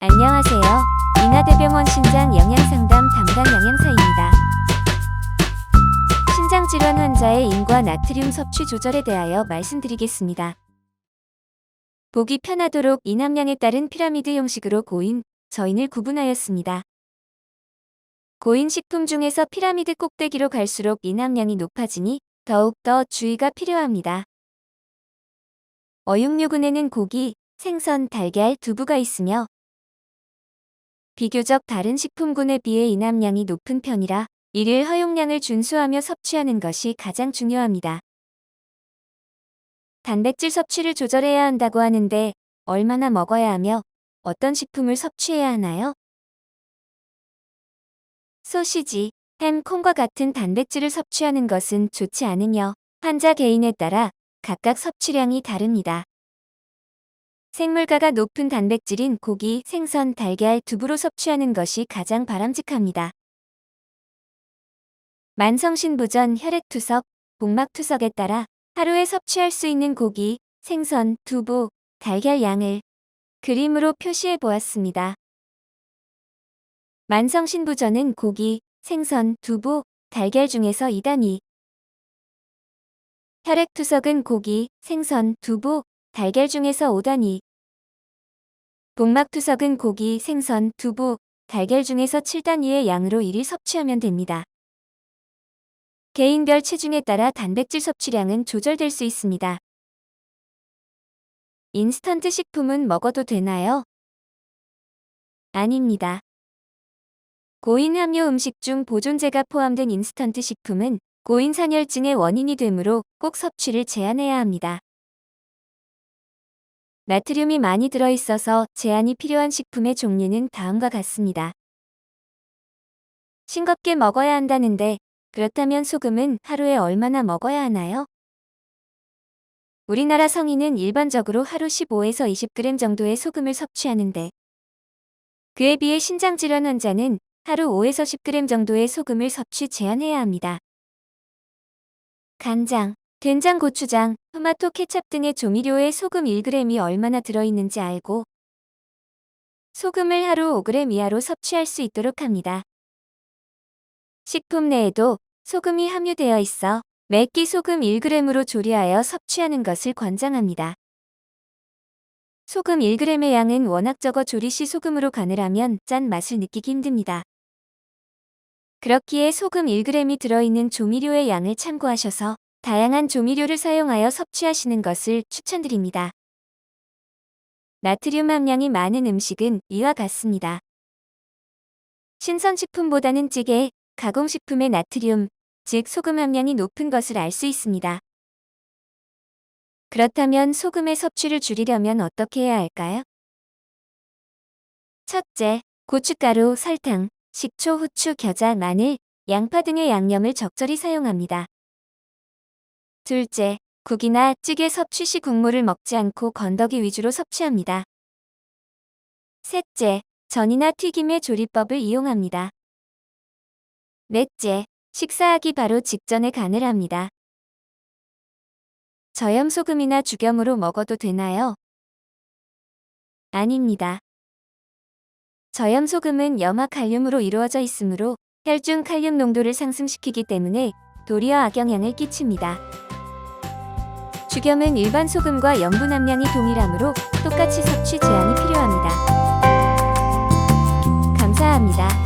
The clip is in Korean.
안녕하세요. 인하대병원 신장 영양상담 담당 영양사입니다. 신장질환 환자의 인과 나트륨 섭취 조절에 대하여 말씀드리겠습니다. 보기 편하도록 인함량에 따른 피라미드 형식으로 고인, 저인을 구분하였습니다. 고인 식품 중에서 피라미드 꼭대기로 갈수록 인함량이 높아지니 더욱더 주의가 필요합니다. 어육류군에는 고기, 생선, 달걀, 두부가 있으며 비교적 다른 식품군에 비해 인함량이 높은 편이라 일일 허용량을 준수하며 섭취하는 것이 가장 중요합니다. 단백질 섭취를 조절해야 한다고 하는데 얼마나 먹어야 하며 어떤 식품을 섭취해야 하나요? 소시지, 햄, 콩과 같은 단백질을 섭취하는 것은 좋지 않으며 환자 개인에 따라 각각 섭취량이 다릅니다. 생물가가 높은 단백질인 고기, 생선, 달걀, 두부로 섭취하는 것이 가장 바람직합니다. 만성신부전, 혈액투석, 복막투석에 따라 하루에 섭취할 수 있는 고기, 생선, 두부, 달걀 양을 그림으로 표시해 보았습니다. 만성신부전은 고기, 생선, 두부, 달걀 중에서 2단위. 혈액투석은 고기, 생선, 두부, 달걀 중에서 5단위. 복막투석은 고기, 생선, 두부, 달걀 중에서 7단위의 양으로 일일 섭취하면 됩니다. 개인별 체중에 따라 단백질 섭취량은 조절될 수 있습니다. 인스턴트 식품은 먹어도 되나요? 아닙니다. 고인 함유 음식 중 보존제가 포함된 인스턴트 식품은 고인 산혈증의 원인이 되므로 꼭 섭취를 제한해야 합니다. 나트륨이 많이 들어있어서 제한이 필요한 식품의 종류는 다음과 같습니다. 싱겁게 먹어야 한다는데 그렇다면 소금은 하루에 얼마나 먹어야 하나요? 우리나라 성인은 일반적으로 하루 15에서 20g 정도의 소금을 섭취하는데 그에 비해 신장질환 환자는 하루 5에서 10g 정도의 소금을 섭취 제한해야 합니다. 간장, 된장, 고추장, 토마토, 케찹 등의 조미료에 소금 1g이 얼마나 들어있는지 알고 소금을 하루 5g 이하로 섭취할 수 있도록 합니다. 식품 내에도 소금이 함유되어 있어 매끼 소금 1g으로 조리하여 섭취하는 것을 권장합니다. 소금 1g의 양은 워낙 적어 조리 시 소금으로 간을 하면 짠 맛을 느끼기 힘듭니다. 그렇기에 소금 1g이 들어있는 조미료의 양을 참고하셔서 다양한 조미료를 사용하여 섭취하시는 것을 추천드립니다. 나트륨 함량이 많은 음식은 이와 같습니다. 신선식품보다는 찌개, 가공식품의 나트륨, 즉 소금 함량이 높은 것을 알 수 있습니다. 그렇다면 소금의 섭취를 줄이려면 어떻게 해야 할까요? 첫째, 고춧가루, 설탕, 식초, 후추, 겨자, 마늘, 양파 등의 양념을 적절히 사용합니다. 둘째, 국이나 찌개 섭취 시 국물을 먹지 않고 건더기 위주로 섭취합니다. 셋째, 전이나 튀김의 조리법을 이용합니다. 넷째, 식사하기 바로 직전에 간을 합니다. 저염소금이나 죽염으로 먹어도 되나요? 아닙니다. 저염소금은 염화 칼륨으로 이루어져 있으므로 혈중 칼륨 농도를 상승시키기 때문에 도리어 악영향을 끼칩니다. 죽염은 일반 소금과 염분 함량이 동일하므로 똑같이 섭취 제한이 필요합니다. 감사합니다.